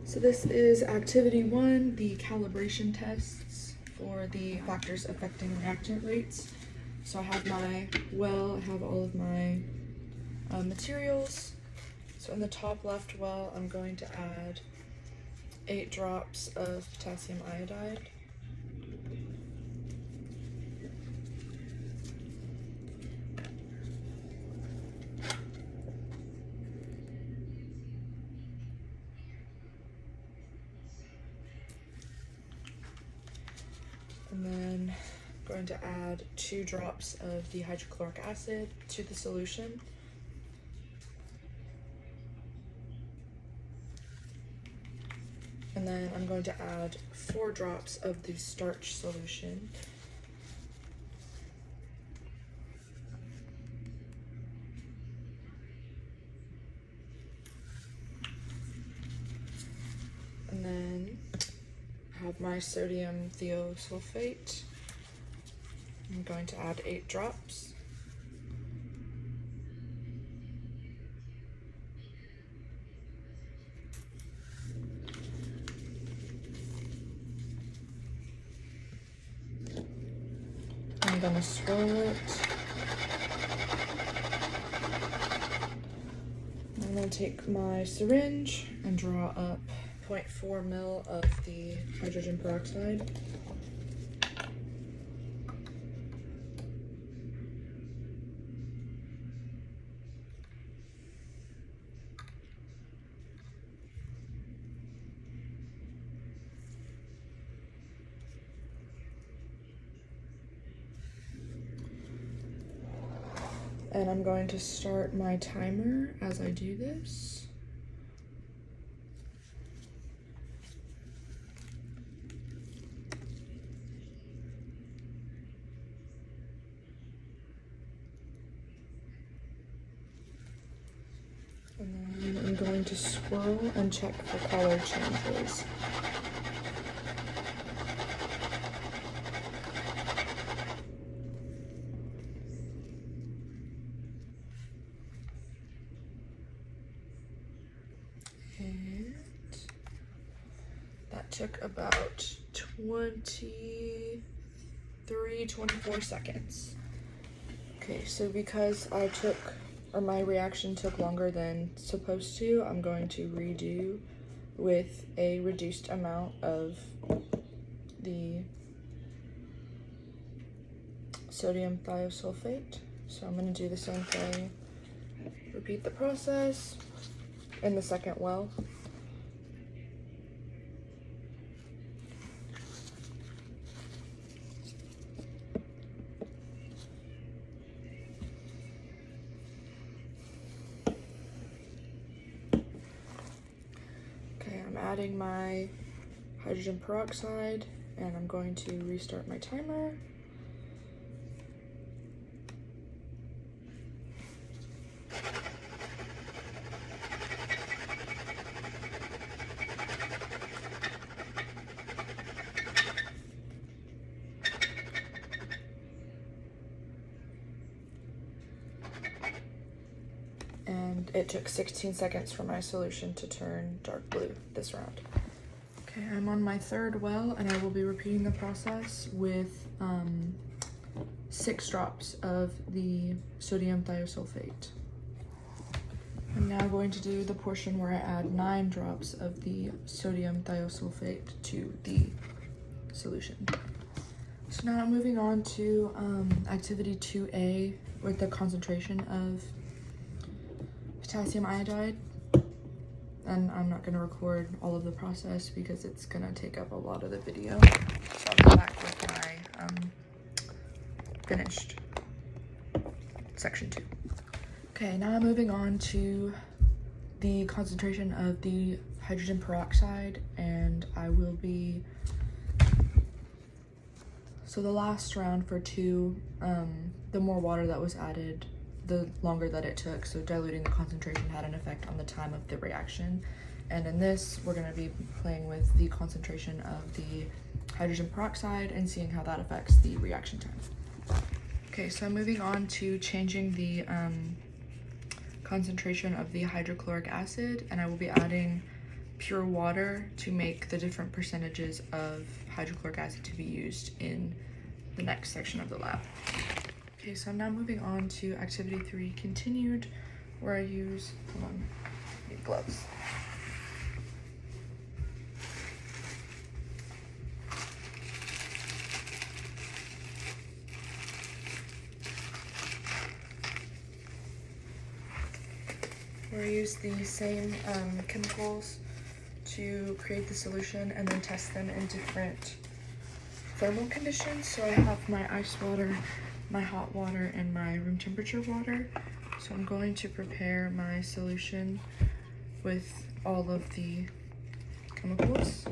So this is activity 1, the calibration tests for the factors affecting reactant rates. So I have my well, I have all of my materials. So in the top left well, I'm going to add 8 drops of potassium iodide. And then I'm going to add 2 drops of the hydrochloric acid to the solution. And then I'm going to add 4 drops of the starch solution. And then I have my sodium thiosulfate. I'm going to add 8 drops. I'm going to swirl it. I'm going to take my syringe and draw up 0.4 ml of the hydrogen peroxide. And I'm going to start my timer as I do this. And then I'm going to swirl and check for color changes. And that took about 24 seconds. Okay, so because my reaction took longer than supposed to, I'm going to redo with a reduced amount of the sodium thiosulfate. So I'm going to do the same thing, repeat the process in the second well. Okay, I'm adding my hydrogen peroxide and I'm going to restart my timer. And it took 16 seconds for my solution to turn dark blue this round. Okay, I'm on my third well and I will be repeating the process with 6 drops of the sodium thiosulfate. I'm now going to do the portion where I add 9 drops of the sodium thiosulfate to the solution. So now I'm moving on to activity 2A with the concentration of potassium iodide. And I'm not going to record all of the process because it's going to take up a lot of the video. So I'll come back with my finished section 2. Okay, now I'm moving on to the concentration of the hydrogen peroxide, and I will be, so the last round for 2, the more water that was added, the longer that it took, so diluting the concentration had an effect on the time of the reaction. And in this, we're going to be playing with the concentration of the hydrogen peroxide and seeing how that affects the reaction time. Okay, so I'm moving on to changing the concentration of the hydrochloric acid, and I will be adding pure water to make the different percentages of hydrochloric acid to be used in the next section of the lab. Okay, so I'm now moving on to activity 3, continued, where I use, hold on, I need gloves. Where I use the same chemicals to create the solution and then test them in different thermal conditions. So I have my ice water, my hot water, and my room temperature water. So I'm going to prepare my solution with all of the chemicals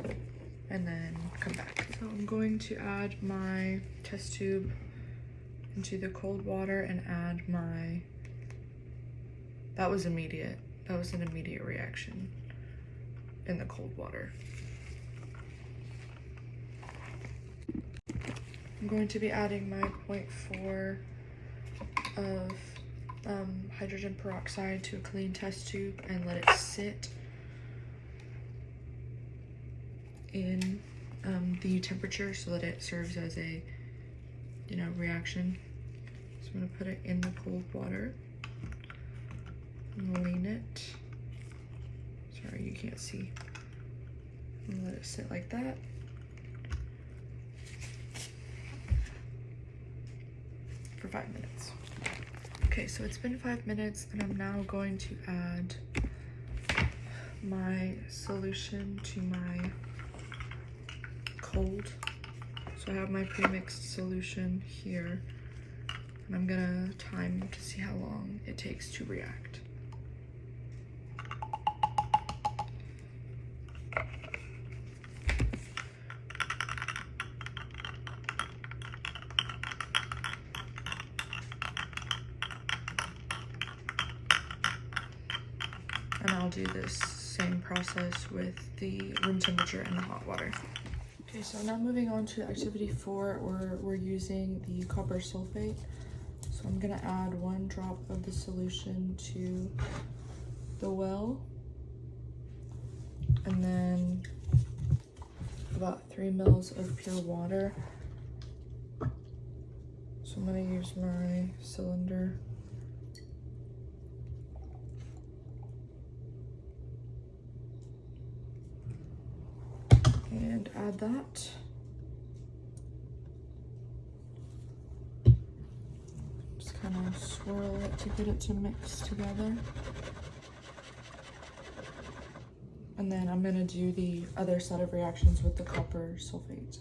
and then come back. So I'm going to add my test tube into the cold water and add my, that was immediate. That was an immediate reaction in the cold water. I'm going to be adding my 0.4 of hydrogen peroxide to a clean test tube and let it sit in the temperature so that it serves as a, reaction. So I'm gonna put it in the cold water and lean it. Sorry, you can't see. And let it sit like that. For 5 minutes. Okay, so it's been 5 minutes and I'm now going to add my solution to my cold. So I have my pre-mixed solution here and I'm gonna time to see how long it takes to react. And I'll do this same process with the room temperature and the hot water. Okay, so now moving on to activity 4, where we're using the copper sulfate. So I'm gonna add 1 drop of the solution to the well, and then about 3 mils of pure water. So I'm gonna use my cylinder. And add that. Just kind of swirl it to get it to mix together. And then I'm gonna do the other set of reactions with the copper sulfate.